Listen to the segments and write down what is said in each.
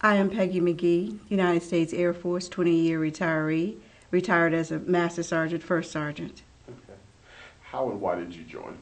I am Peggy McGee, United States Air Force, 20-year retiree, retired as a Master Sergeant, First Sergeant. Okay. How and why did you join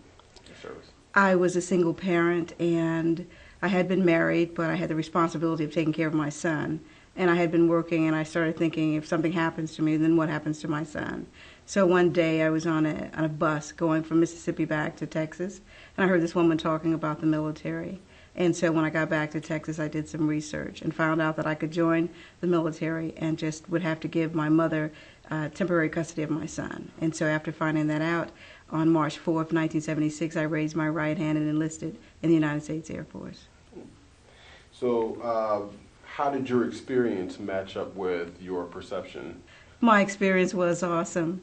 the service? I was a single parent and I had been married, but I had the responsibility of taking care of my son. And I had been working and I started thinking, if something happens to me, then what happens to my son? So one day I was on a bus going from Mississippi back to Texas, and I heard this woman talking about the military. And so when I got back to Texas, I did some research and found out that I could join the military and just would have to give my mother temporary custody of my son. And so after finding that out, on March 4th, 1976, I raised my right hand and enlisted in the United States Air Force. So how did your experience match up with your perception? My experience was awesome.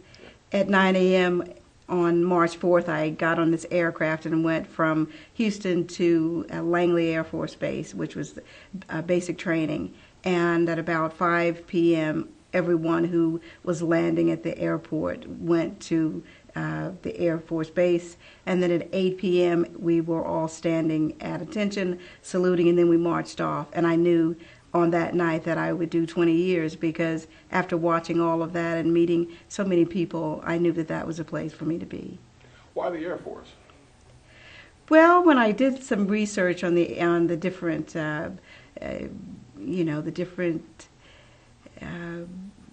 At 9 a.m. on March 4th, I got on this aircraft and went from Houston to Langley Air Force Base, which was basic training. And at about 5 p.m., everyone who was landing at the airport went to the Air Force Base. And then at 8 p.m., we were all standing at attention, saluting, and then we marched off. And I knew on that night that I would do 20 years because after watching all of that and meeting so many people, I knew that that was a place for me to be. Why the Air Force? Well, when I did some research on the different, the different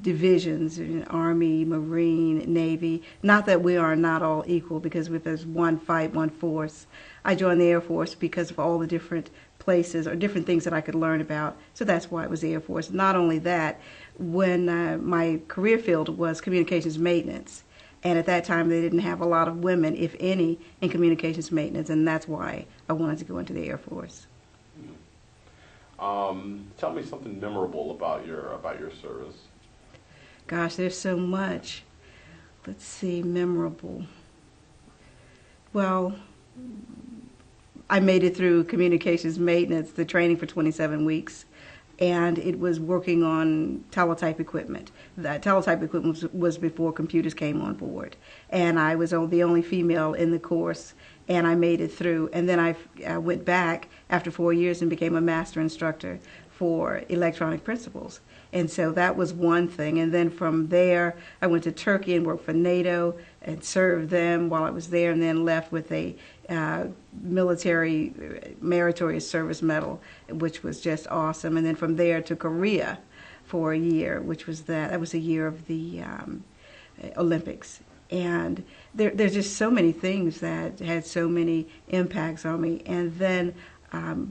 divisions, Army, Marine, Navy, not that we are not all equal because there's one fight, one force. I joined the Air Force because of all the different places or different things that I could learn about. So that's why it was the Air Force. Not only that, when my career field was communications maintenance, and at that time they didn't have a lot of women, if any, in communications maintenance, and that's why I wanted to go into the Air Force. Tell me something memorable about your service. Gosh, there's so much. Let's see, memorable. Well, I made it through communications maintenance, the training for 27 weeks, and it was working on teletype equipment. That teletype equipment was before computers came on board, and I was the only female in the course, and I made it through. And then I went back after 4 years and became a master instructor for electronic principles. And so that was one thing. And then from there, I went to Turkey and worked for NATO and served them while I was there, and then left with a military meritorious service medal, which was just awesome. And then from there to Korea for a year, which was that was a year of the Olympics. And there's just so many things that had so many impacts on me. And then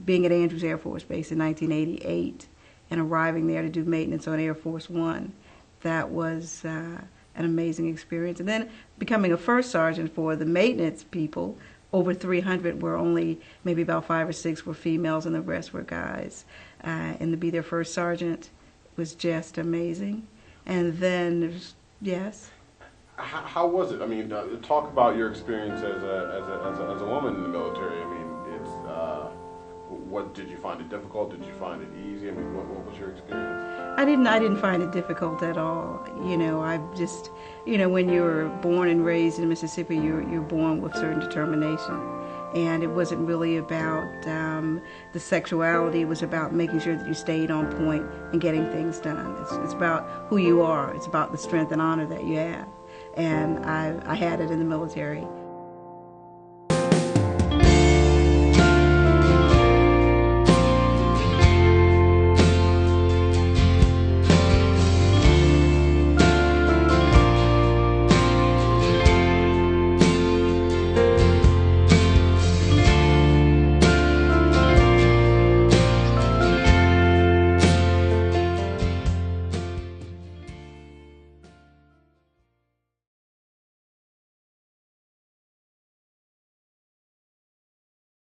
being at Andrews Air Force Base in 1988 and arriving there to do maintenance on Air Force One, that was an amazing experience. And then becoming a first sergeant for the maintenance people, over 300 were only maybe about 5 or 6 were females and the rest were guys. And to be their first sergeant was just amazing. And then, yes. How was it? I mean, talk about your experience as a woman in the military. I mean, what did you find it difficult? Did you find it easy? I mean, what was your experience? I didn't find it difficult at all. I just, when you're born and raised in Mississippi, you're born with certain determination. And it wasn't really about the sexuality. It was about making sure that you stayed on point and getting things done. It's about who you are. It's about the strength and honor that you have. And I had it in the military.